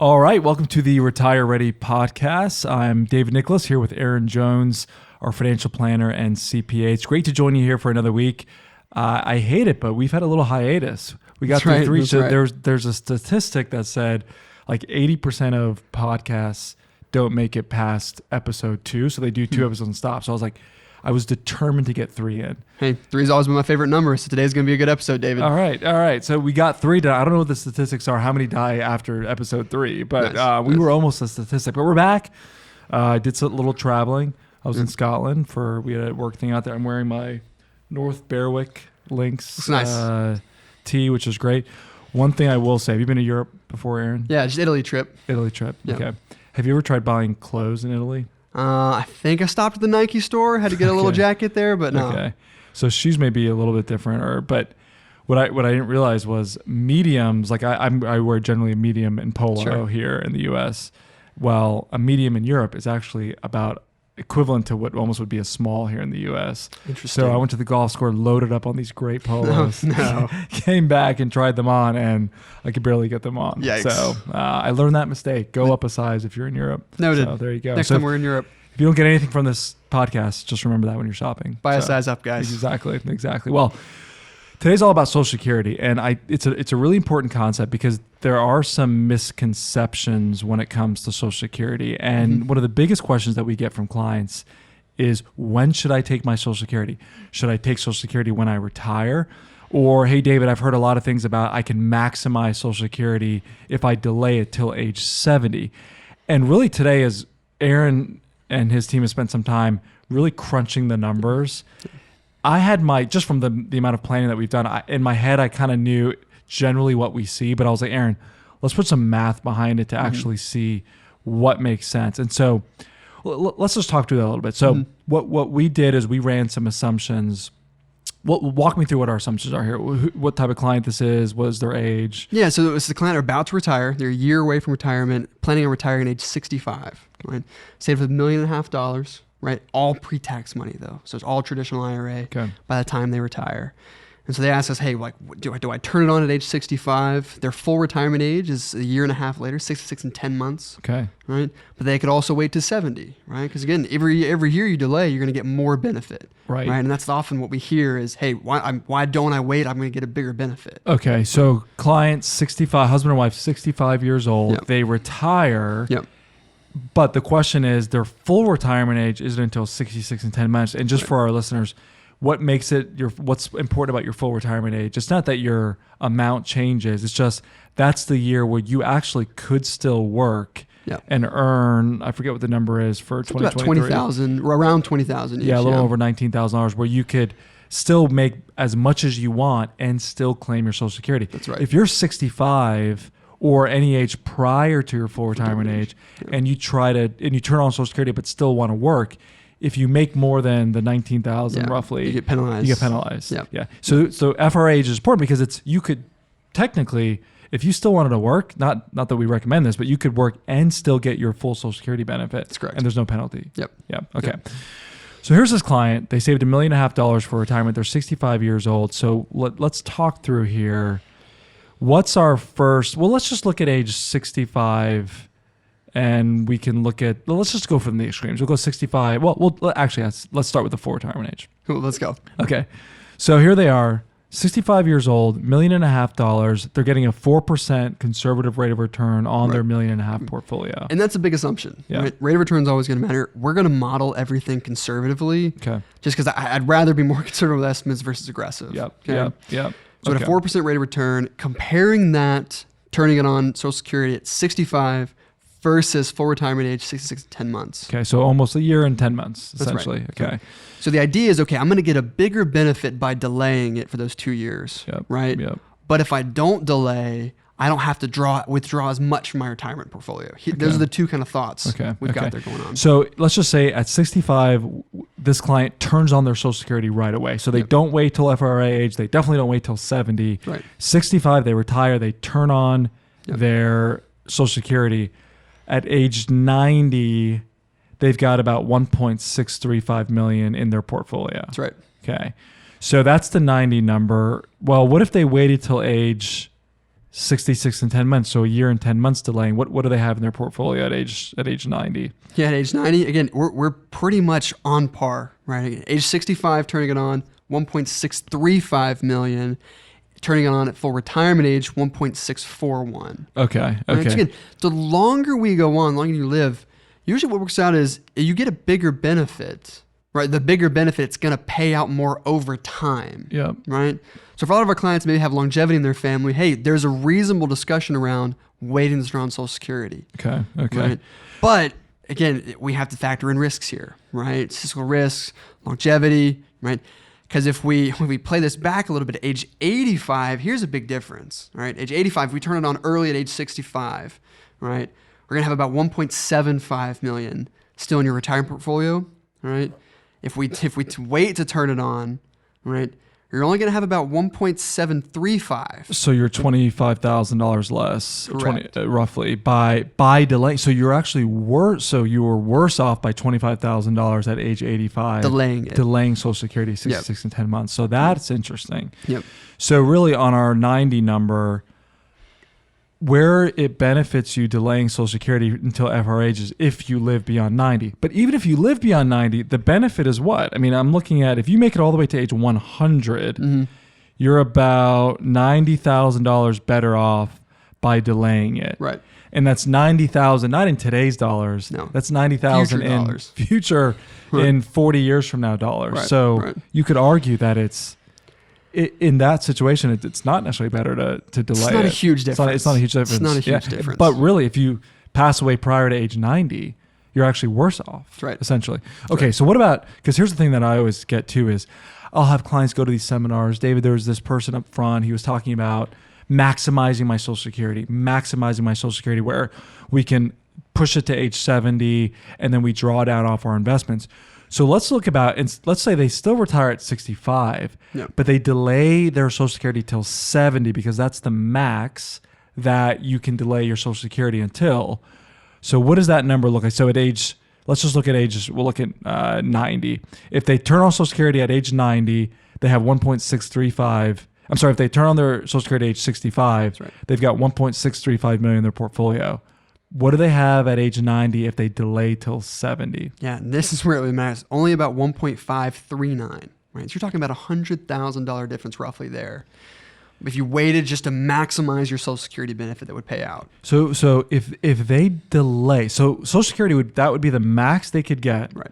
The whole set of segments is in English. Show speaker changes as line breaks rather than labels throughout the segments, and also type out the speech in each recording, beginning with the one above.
All right, welcome to the Retire Ready podcast. I'm David Nicholas here with Aaron Jones, our financial planner and CPA. It's great to join you here for another week. I hate it, but we've had a little hiatus. We got through three. So there's a statistic that said like 80% of podcasts don't make it past episode 2. So they do 2 episodes and stop. So I was determined to get 3 in.
Hey, 3's always been my favorite number, so today's going to be a good episode, David.
All right. So we got 3 done. I don't know what the statistics are, how many die after episode 3, but nice. We were almost a statistic. But we're back. I did some little traveling. I was in Scotland we had a work thing out there. I'm wearing my North Berwick Links tee, which is great. One thing I will say, have you been to Europe before, Aaron?
Yeah, just Italy trip.
Yep. Okay. Have you ever tried buying clothes in Italy?
I think I stopped at the Nike store, had to get a little jacket there, but no.
Okay. So shoes may be a little bit different, but what I didn't realize was mediums, like I wear generally a medium in polo here in the US. Well, a medium in Europe is actually about equivalent to what almost would be a small here in the US.
Interesting.
So I went to the golf store, loaded up on these great polos,
no.
came back and tried them on, and I could barely get them on.
Yikes.
So I learned that mistake. Go up a size if you're in Europe.
Noted.
So there you go.
Next time we're in Europe.
If you don't get anything from this podcast, just remember that when you're shopping.
Buy a size up, guys.
Exactly. Well, today's all about Social Security, and it's a really important concept because there are some misconceptions when it comes to Social Security. And one of the biggest questions that we get from clients is, when should I take my Social Security? Should I take Social Security when I retire? Or, hey, David, I've heard a lot of things about I can maximize Social Security if I delay it till age 70. And really today, as Aaron and his team have spent some time really crunching the numbers, I had just from the amount of planning that we've done, in my head, I kind of knew generally what we see, but I was like, Aaron, let's put some math behind it to actually see what makes sense. And so let's just talk through that a little bit. So what we did is we ran some assumptions. Walk me through what our assumptions are here. What type of client this is, what is their age?
Yeah, so it was the client about to retire. They're a year away from retirement, planning on retiring at age 65, right? Saved $1.5 million, right? All pre-tax money though. So it's all traditional IRA by the time they retire. And so they asked us, hey, like, do I turn it on at age 65? Their full retirement age is a year and a half later, 66 and 10 months.
Okay.
Right? But they could also wait to 70, right? Because again, every year you delay, you're going to get more benefit.
Right.
And that's often what we hear is, hey, why don't I wait? I'm going to get a bigger benefit.
Okay. So client 65, husband and wife, 65 years old,
Yep.
they retire.
Yep.
But the question is, their full retirement age isn't until 66 and 10 months. And just for our listeners, what makes it what's important about your full retirement age? It's not that your amount changes. It's just that's the year where you actually could still work and earn. I forget what the number is for 2023.
About 20,000, around 20,000.
Yeah, a little over $19,000, where you could still make as much as you want and still claim your Social Security.
That's right.
If you're 65 or any age prior to your full retirement age, and you turn on Social Security but still want to work, if you make more than the 19,000 roughly,
you get penalized.
Yeah. So FRA age is important because you could technically, if you still wanted to work, not that we recommend this, but you could work and still get your full Social Security benefit.
That's correct.
And there's no penalty.
Yep.
Okay.
Yep.
So here's this client. They saved $1.5 million for retirement. They're 65 years old. So let's talk through here. What's our first? Well, let's just look at age 65. And we can look at, let's just go from the extremes. We'll go 65. Well, actually, let's start with the full retirement age.
Cool, let's go.
Okay. So here they are, 65 years old, $1.5 million. They're getting a 4% conservative rate of return on their $1.5 million portfolio.
And that's a big assumption.
Yeah.
Right? Rate of return is always going to matter. We're going to model everything conservatively. Okay. Just because I'd rather be more conservative with estimates versus aggressive.
Yep.
Okay?
Yep.
So at a 4% rate of return, comparing that, turning it on Social Security at 65 versus full retirement age, 66 and 10 months.
Okay, so almost a year and 10 months, essentially.
That's
right. Okay.
So the idea is, okay, I'm going to get a bigger benefit by delaying it for those 2 years, right?
Yep.
But if I don't delay, I don't have to withdraw as much from my retirement portfolio. Those are the two kind of thoughts we've got there going on.
So let's just say at 65, this client turns on their Social Security right away. So they don't wait till FRA age. They definitely don't wait till 70.
Right.
65, they retire. They turn on their Social Security. At age 90, they've got about $1.635 million in their portfolio.
That's right.
Okay. So that's the 90 number. Well, what if they waited till age 66 and 10 months. So a year and 10 months delaying. What do they have in their portfolio at age 90?
Yeah, at age 90, again, we're pretty much on par, right? Again, age 65, turning it on, 1.635 million. Turning it on at full retirement age, 1.641.
Okay.
Right? So again, the longer we go on, the longer you live, usually what works out is you get a bigger benefit, right? The bigger benefit's going to pay out more over time.
Yeah.
Right? So for a lot of our clients maybe have longevity in their family, hey, there's a reasonable discussion around waiting around Social Security.
Okay.
Right? But again, we have to factor in risks here, right? Fiscal risks, longevity, right? Because if we play this back a little bit, at age 85, here's a big difference, right? Age 85, if we turn it on early at age 65, right? We're gonna have about 1.75 million still in your retirement portfolio, right? If we wait to turn it on, right? You're only gonna have about 1.735.
So you're $25,000 less,
Correct.
roughly by delay. So you're actually worse. So you were worse off by $25,000 at age 85, delaying Social Security 66 and 10 months. So that's interesting.
Yep.
So really, on our 90 number, where it benefits you delaying Social Security until FRA is if you live beyond 90. But even if you live beyond 90, the benefit is what? I mean, I'm looking at if you make it all the way to age 100, you're about $90,000 better off by delaying it.
Right.
And that's 90,000, not in today's dollars.
No.
That's 90,000 in
dollars.
Future in 40 years from now dollars.
Right.
So you could argue that in that situation, it's not necessarily better to delay it.
It's not a huge difference.
It's not a huge difference.
It's not a huge difference.
But really, if you pass away prior to age 90, you're actually worse off,
That's right.
essentially. Okay, so what about, because here's the thing that I always get to is I'll have clients go to these seminars. David, there was this person up front. He was talking about maximizing my Social Security, where we can push it to age 70 and then we draw down off our investments. So let's let's say they still retire at 65, but they delay their Social Security till 70 because that's the max that you can delay your Social Security until. So what does that number look like? So let's just look at ages. We'll look at 90. If they turn on Social Security at age 90, they have 1.635. I'm sorry, if they turn on their Social Security at age 65, they've got 1.635 million in their portfolio. What do they have at age 90 if they delay till 70?
Yeah, and this is where it really matters. Only about 1.539, right? So you're talking about $100,000 difference roughly there. If you waited just to maximize your Social Security benefit that would pay out.
So if they delay, so Social Security would be the max they could get.
Right.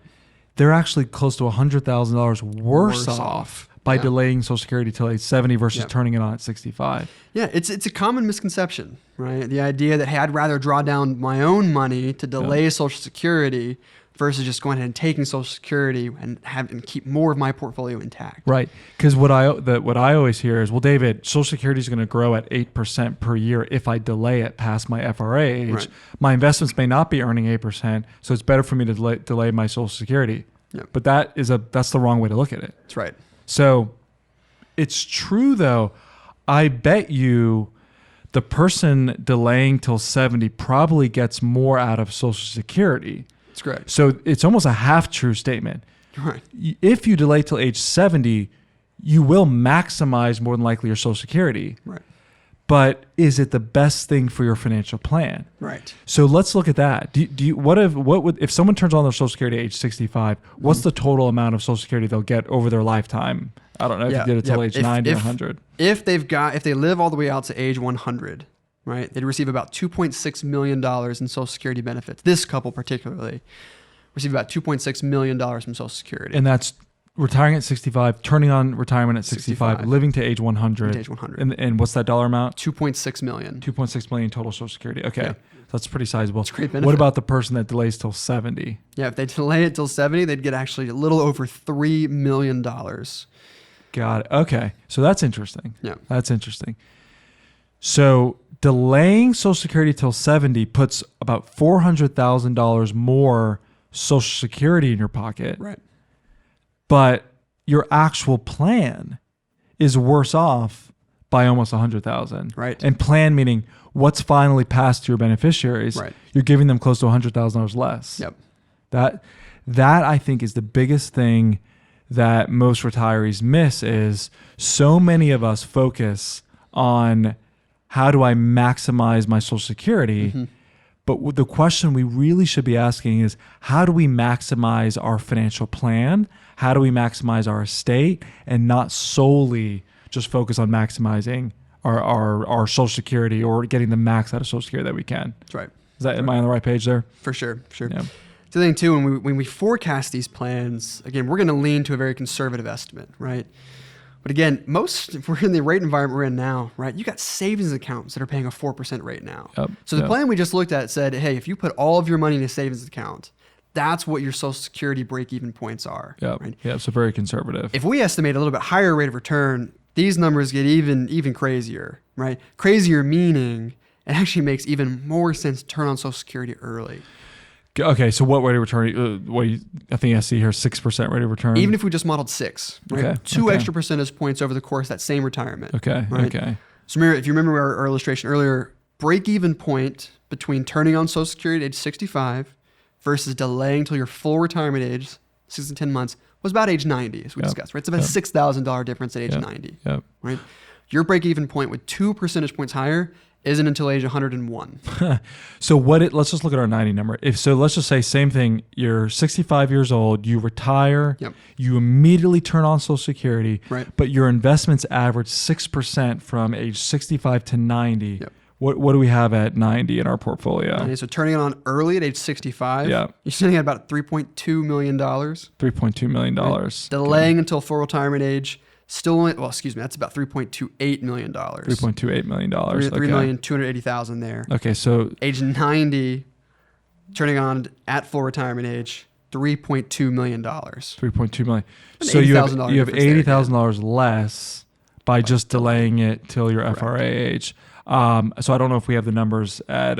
They're actually close to $100,000 worse off by delaying Social Security till age 70 versus turning it on at 65.
Yeah, it's a common misconception, right? The idea that, hey, I'd rather draw down my own money to delay Social Security versus just going ahead and taking Social Security and keep more of my portfolio intact.
Right, because what I always hear is, well, David, Social Security is going to grow at 8% per year if I delay it past my FRA age. Right. My investments may not be earning 8%, so it's better for me to delay my Social Security. Yep. But that's the wrong way to look at it.
That's right.
So it's true, though. I bet you the person delaying till 70 probably gets more out of Social Security.
That's correct.
So it's almost a half-true statement.
Right.
If you delay till age 70, you will maximize more than likely your Social Security.
Right.
But is it the best thing for your financial plan?
Right.
So let's look at that. If someone turns on their Social Security at age 65, what's the total amount of Social Security they'll get over their lifetime? I don't know if you did it till age 90 or 100.
If they live all the way out to age 100, right, they'd receive about $2.6 million in Social Security benefits. This couple particularly receive about $2.6 million from Social Security.
And that's retiring at 65, turning on retirement at 65, living to age 100.
To age 100.
And what's that dollar amount?
$2.6 million.
$2.6 million total Social Security. Okay.
Yeah.
That's pretty sizable.
It's a great benefit.
What about the person that delays till 70?
Yeah, if they delay it till 70, they'd get actually a little over $3 million.
Got it. Okay. So that's interesting.
Yeah.
That's interesting. So delaying Social Security till 70 puts about $400,000 more Social Security in your pocket.
Right.
But your actual plan is worse off by almost $100,000.
Right.
And plan meaning what's finally passed to your beneficiaries.
Right.
You're giving them close to $100,000 less.
Yep.
That I think is the biggest thing that most retirees miss is so many of us focus on how do I maximize my Social Security?
Mm-hmm.
But the question we really should be asking is, how do we maximize our financial plan? How do we maximize our estate, and not solely just focus on maximizing our Social Security or getting the max out of Social Security that we can?
That's right.
Am I on the right page there?
For sure.
Yeah.
The thing too, when we forecast these plans, again, we're going to lean to a very conservative estimate, right? But again, if we're in the rate environment we're in now, right? You got savings accounts that are paying a 4% rate now.
Yep.
So the plan we just looked at said, hey, if you put all of your money in a savings account, that's what your Social Security break-even points are.
Yep.
Right?
Yeah. So very conservative.
If we estimate a little bit higher rate of return, these numbers get even crazier, right? Crazier meaning it actually makes even more sense to turn on Social Security early.
Okay, so what rate of return? I think I see here 6% rate of return.
Even if we just modeled 6, right?
Okay.
2 extra percentage points over the course of that same retirement.
Okay.
Right?
Okay.
So if you remember our illustration earlier, break-even point between turning on Social Security at age 65 versus delaying till your full retirement age, 6 to 10 months, was about age 90, as we discussed, right? It's about a $6,000 difference at age 90, right? Your break-even point with 2 percentage points higher isn't until age 101.
So let's just look at our 90 number. Let's just say same thing. You're 65 years old, you retire, you immediately turn on Social Security,
right?
But your investments average 6% from age 65 to 90.
Yep.
What do we have at 90 in our portfolio?
Okay, so turning it on early at age 65,
you're
sitting at about $3.2 million.
$3.2 million.
Right? Delaying until full retirement age, still only, that's about $3.28 million.
$3.28 million.
$3,280,000 there.
Okay, so
age 90, turning on at full retirement age, $3.2 million.
$3.2 million. So you have $80,000 less by just delaying it till your FRA age. So I don't know if we have the numbers at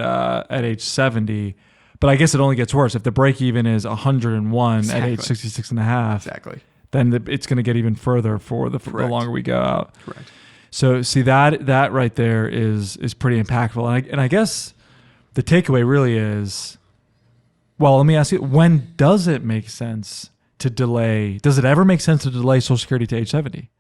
age 70, but I guess it only gets worse. If the break even is 101 at age 66 and a half, then it's going to get even further for the longer we go out.
Correct.
So see that right there is pretty impactful. And I guess the takeaway really is, well, let me ask you, when does it make sense to delay? Does it ever make sense to delay Social Security to age 70?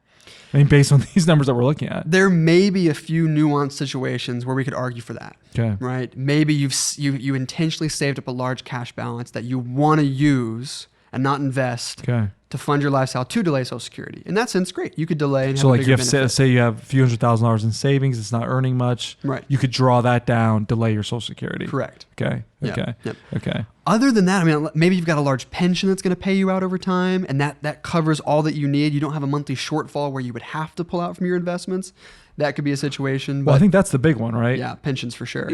I mean, based on these numbers that we're looking at.
There may be a few nuanced situations where we could argue for that.
Okay.
Right? Maybe you intentionally saved up a large cash balance that you want to use and not invest to fund your lifestyle to delay Social Security. In that sense, great. You could delay and have a bigger benefit.
Say you have a few $100,000 in savings, it's not earning much.
Right.
You could draw that down, delay your Social Security.
Correct.
Okay.
Yep.
Okay.
Other than that, I mean, maybe you've got a large pension that's going to pay you out over time, and that covers all that you need. You don't have a monthly shortfall where you would have to pull out from your investments. That could be a situation.
Well, I think that's the big one, right?
Yeah, pensions for sure.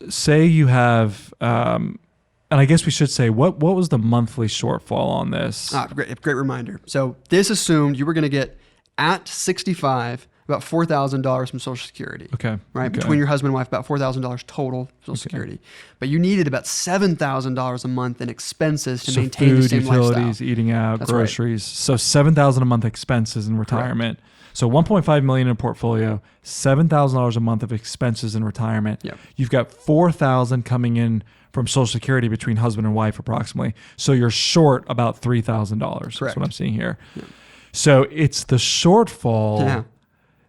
Say you have, and I guess we should say, what was the monthly shortfall on this?
Great reminder. So this assumed you were going to get at 65 about $4,000 from Social Security.
Okay.
Right?
Okay.
Between your husband and wife, about $4,000 total Social Security. But you needed about $7,000 a month in expenses to maintain the same lifestyle.
Utilities, eating out,
That's
groceries. Right. So $7,000 a month expenses in retirement.
Correct.
So $1.5 million in a portfolio, $7,000 a month of expenses in retirement.
Yep.
You've got $4,000 coming in from Social Security between husband and wife approximately. So you're short about $3,000. That's what I'm seeing here.
Yep.
So it's the shortfall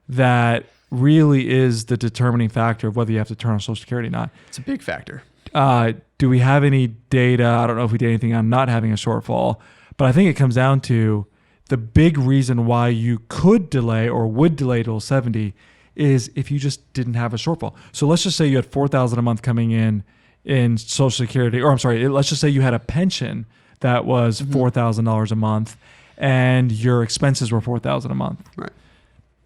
that really is the determining factor of whether you have to turn on Social Security or not.
It's a big factor.
Do we have any data? I don't know if we did anything on not having a shortfall, but I think it comes down to the big reason why you could delay or would delay till 70 is if you just didn't have a shortfall. So let's just say you had $4,000 a month coming in Social Security, or I'm sorry, let's just say you had a pension that was $4,000 a month and your expenses were $4,000 a month.
Right.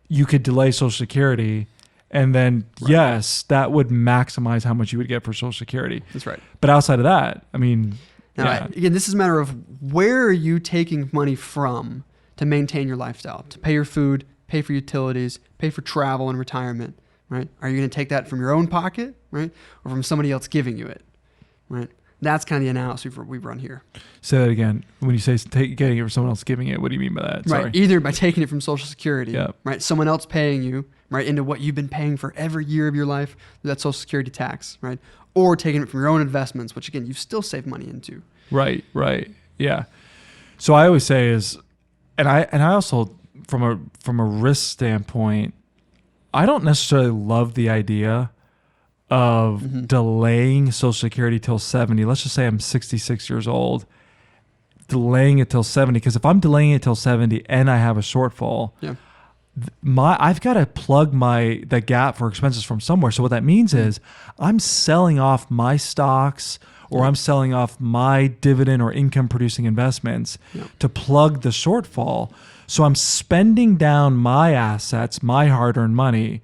You
could delay Social Security, and then yes, that would maximize how much you would get for Social Security.
That's right.
But outside of that, I mean,
again, this is a matter of where are you taking money from to maintain your lifestyle, to pay your food, pay for utilities, pay for travel and retirement, right? Are you going to take that from your own pocket, right, or from somebody else giving you it, right? That's kind of the analysis we've run here.
Say that again. When you say getting it from someone else giving it, what do you mean by that?
Right.
Sorry.
Either by taking it from Social Security, right? Someone else paying you, right, into what you've been paying for every year of your life, that Social Security tax, right? Or taking it from your own investments, which again, you've still saved money into.
Right. Yeah. So I always say is, and I also from a risk standpoint, I don't necessarily love the idea of delaying Social Security till 70. Let's just say I'm 66 years old, delaying it till 70. Because if I'm delaying it till 70 and I have a shortfall, I've got to plug the gap for expenses from somewhere. So what that means is I'm selling off my stocks, or I'm selling off my dividend or income producing investments to plug the shortfall. So I'm spending down my assets, my hard-earned money,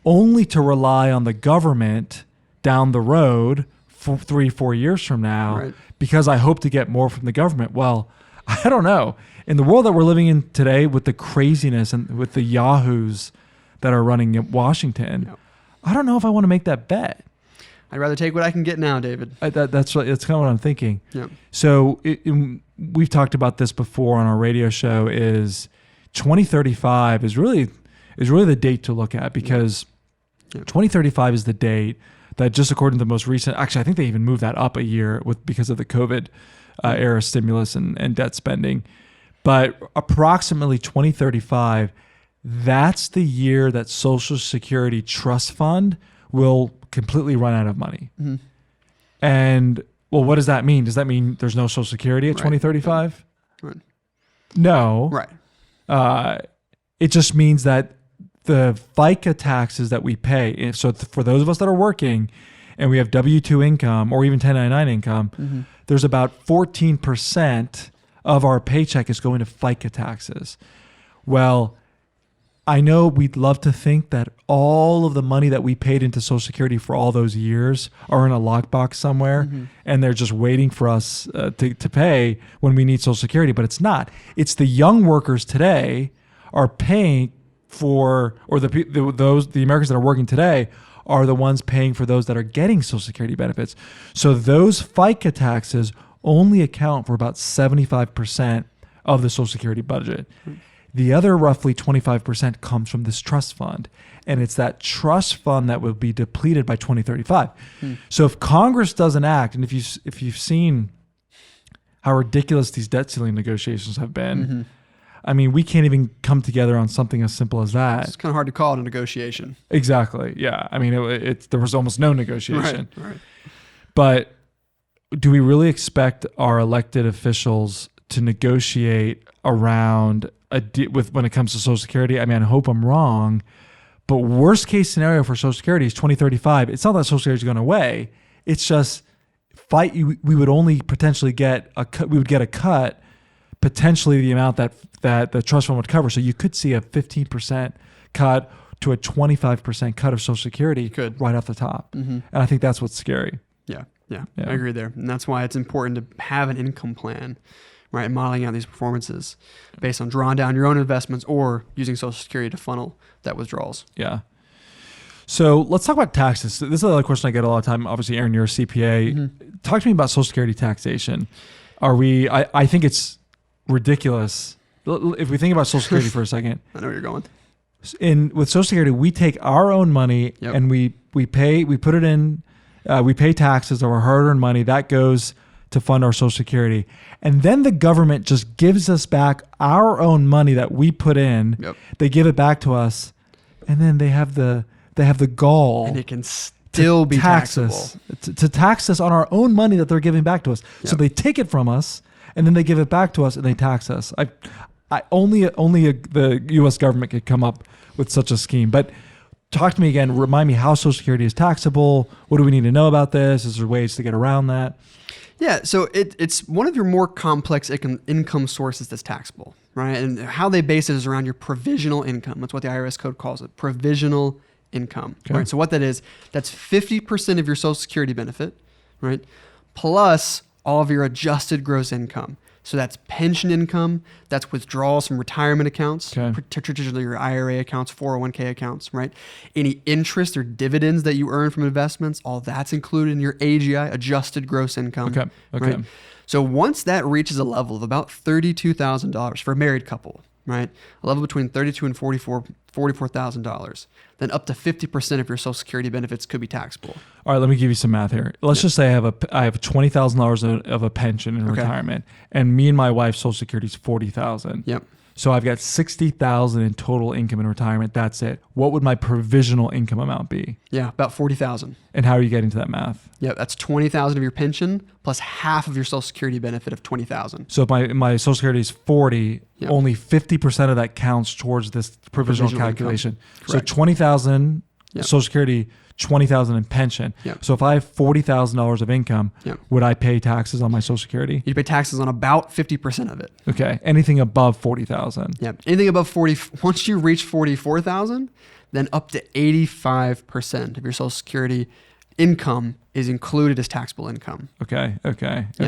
only to rely on the government down the road for 3-4 years from now, because I hope to get more from the government. Well, I don't know. In the world that we're living in today, with the craziness and with the yahoos that are running Washington, I don't know if I want to make that bet.
I'd rather take what I can get now, David.
That's kind of what I'm thinking.
Yep.
So we've talked about this before on our radio show. Is 2035 is really the date to look at, because 2035 is the date that, just according to the most recent, actually I think they even moved that up a year because of the COVID era stimulus and debt spending. But approximately 2035, that's the year that Social Security Trust Fund will completely run out of money. And well, what does that mean? Does that mean there's no Social Security at 2035? No. It just means that the FICA taxes that we pay, so for those of us that are working and we have W-2 income or even 1099 income, there's about 14% of our paycheck is going to FICA taxes. Well, I know we'd love to think that all of the money that we paid into Social Security for all those years are in a lockbox somewhere, and they're just waiting for us to pay when we need Social Security, but it's not. It's the young workers today are paying for, or the Americans that are working today are the ones paying for those that are getting Social Security benefits. So those FICA taxes only account for about 75% of the Social Security budget. The other roughly 25% comes from this trust fund. And it's that trust fund that will be depleted by 2035. So if Congress doesn't act, and if you've seen how ridiculous these debt ceiling negotiations have been, I mean, we can't even come together on something as simple as that.
It's kind of hard to call it a negotiation.
Exactly. Yeah. I mean, there was almost no negotiation.
Right.
But do we really expect our elected officials to negotiate around when it comes to Social Security? I mean, I hope I'm wrong, but worst case scenario for Social Security is 2035. It's not that Social Security is going away. It's just we would only potentially get a cut. We would get a cut, potentially the amount that the trust fund would cover. So you could see a 15% cut to a 25% cut of Social Security right off the top. And I think that's what's scary.
Yeah, I agree there. And that's why it's important to have an income plan, right? Modeling out these performances based on drawing down your own investments or using Social Security to funnel that withdrawals.
Yeah. So let's talk about taxes. This is another question I get a lot of time. Obviously, Aaron, you're a CPA. Talk to me about Social Security taxation. I think it's ridiculous. If we think about Social Security for a second.
I know where you're going.
With Social Security, we take our own money and we put it in. We pay taxes of our hard-earned money. That goes to fund our Social Security. And then the government just gives us back our own money that we put in. They give it back to us, and then they have the gall.
And it can still be taxable.
To tax us on our own money that they're giving back to us. So they take it from us, and then they give it back to us, and they tax us. Only the U.S. government could come up with such a scheme. But talk to me again. Remind me how Social Security is taxable. What do we need to know about this? Is there ways to get around that?
Yeah, so it's one of your more complex income sources that's taxable, right? And how they base it is around your provisional income. That's what the IRS code calls it, provisional income. Right? So what that is, that's 50% of your Social Security benefit, right? Plus all of your adjusted gross income. So that's pension income, that's withdrawals from retirement accounts, particularly your IRA accounts, 401k accounts, right? Any interest or dividends that you earn from investments, all that's included in your AGI, adjusted gross income. Right? So once that reaches a level of about $32,000 for a married couple, right? A level between $32,000 and $44,000, then up to 50% of your Social Security benefits could be taxable.
All right, let me give you some math here. Let's just say I have $20,000 of a pension in retirement, and me and my wife's Social Security is $40,000. So I've got 60,000 in total income in retirement. That's it. What would my provisional income amount be?
Yeah, about 40,000.
And how are you getting to that math?
Yeah, that's 20,000 of your pension plus half of your Social Security benefit of 20,000.
So if my Social Security is 40, only 50% of that counts towards this provisional calculation. So 20,000 Social Security, 20,000 in pension. So if I have $40,000 of income, would I pay taxes on my Social Security?
You'd pay taxes on about 50% of it.
Okay. Anything above 40,000.
Yeah. Anything above 40, once you reach 44,000, then up to 85% of your Social Security income is included as taxable income.
Okay.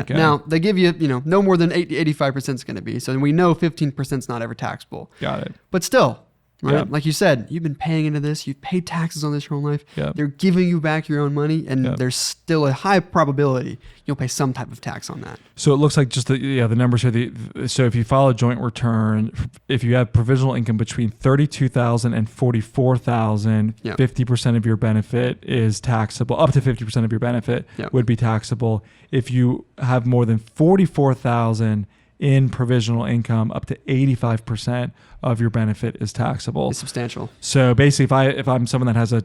Now they give you, no more than 85% is going to be. So we know 15% is not ever taxable.
Got it.
But still, right?
Yeah.
Like you said, you've been paying into this. You've paid taxes on this your whole life.
Yeah.
They're giving you back your own money, and there's still a high probability you'll pay some type of tax on that.
So it looks like just the numbers here. So if you file a joint return, if you have provisional income between 32,000 and 44,000, 50% of your benefit is taxable. Up to 50% of your benefit would be taxable. If you have more than 44,000 in provisional income, up to 85% of your benefit is taxable.
It's substantial.
So basically, if I'm someone that has a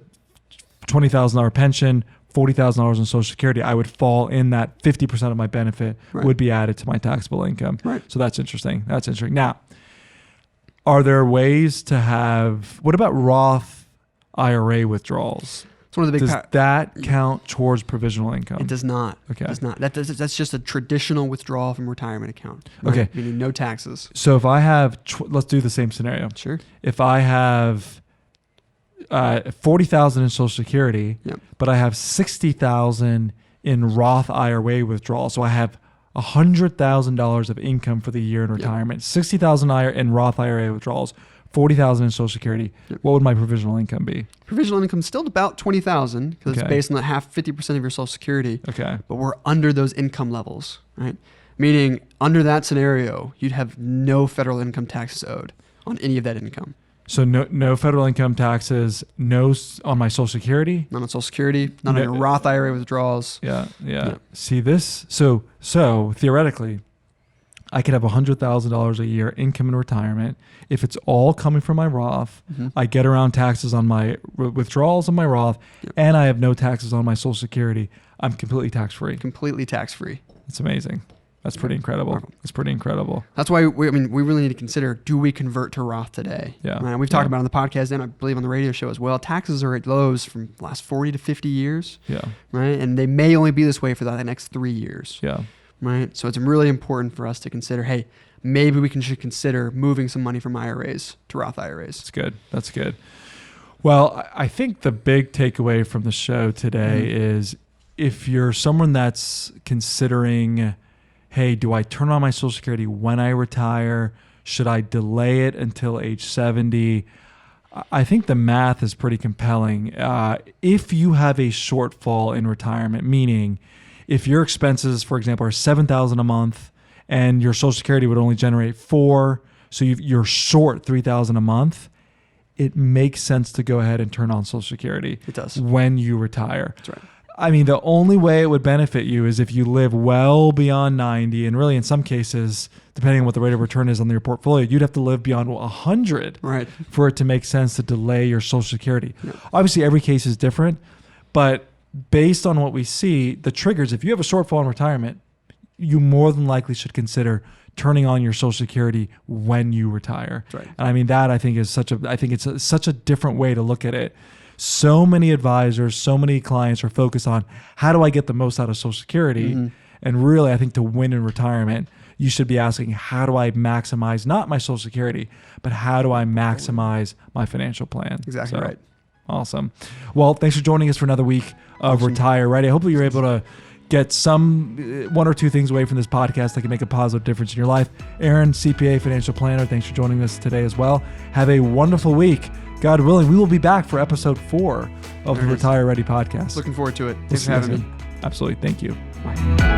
$20,000 pension, $40,000 in Social Security, I would fall in that 50% of my benefit would be added to my taxable income.
Right.
So that's interesting. Now, are there ways to have, what about Roth IRA withdrawals?
It's one of the big.
Does that count towards provisional income?
It does not.
Okay.
It does not. That's just a traditional withdrawal from retirement account. Right?
Okay.
Meaning no taxes.
So if I have, let's do the same scenario.
Sure.
If I have 40,000 in Social Security, but I have 60,000 in Roth IRA withdrawal. So I have $100,000 of income for the year in retirement, 60,000 in Roth IRA withdrawals, 40,000 in Social Security. What would my provisional income be?
Provisional income is still about 20,000 because it's based on the 50% of your Social Security.
Okay.
But we're under those income levels, right? Meaning under that scenario, you'd have no federal income taxes owed on any of that income.
So no federal income taxes, no on my Social Security?
Not on Social Security, not on your Roth IRA withdrawals.
Yeah. See this? So theoretically, I could have $100,000 a year income in retirement. If it's all coming from my Roth, I get around taxes on my withdrawals on my Roth, and I have no taxes on my Social Security. I'm completely tax-free.
Completely tax-free.
It's amazing. That's pretty incredible. That's pretty incredible.
That's why we really need to consider, do we convert to Roth today?
Yeah.
Right? We've talked about it on the podcast and I believe on the radio show as well. Taxes are at lows from the last 40 to 50 years.
Yeah.
Right. And they may only be this way for the next 3 years.
Yeah.
Right. So it's really important for us to consider, hey, maybe we should consider moving some money from IRAs to Roth IRAs.
That's good. Well, I think the big takeaway from the show today is if you're someone that's considering, hey, do I turn on my Social Security when I retire? Should I delay it until age 70? I think the math is pretty compelling. If you have a shortfall in retirement, meaning if your expenses, for example, are $7,000 a month and your Social Security would only generate $4,000, so you're short $3,000 a month, it makes sense to go ahead and turn on Social Security.
It does.
When you retire.
That's right.
I mean, the only way it would benefit you is if you live well beyond 90, and really in some cases, depending on what the rate of return is on your portfolio, you'd have to live beyond 100 for it to make sense to delay your Social Security. Yeah. Obviously, every case is different, but based on what we see, the triggers, if you have a shortfall in retirement, you more than likely should consider turning on your Social Security when you retire.
That's right.
And I mean, that I think is such a different way to look at it. So many advisors, so many clients are focused on how do I get the most out of Social Security? And really, I think to win in retirement, you should be asking, how do I maximize not my Social Security, but how do I maximize my financial plan?
Exactly right.
Awesome. Well, thanks for joining us for another week of Retire Ready. Hopefully you're able to get one or two things away from this podcast that can make a positive difference in your life. Aaron, CPA, financial planner, thanks for joining us today as well. Have a wonderful week. God willing, we will be back for episode 4 of the Retire Ready podcast.
Looking forward to it. Thanks for having me.
Absolutely. Thank you.
Bye.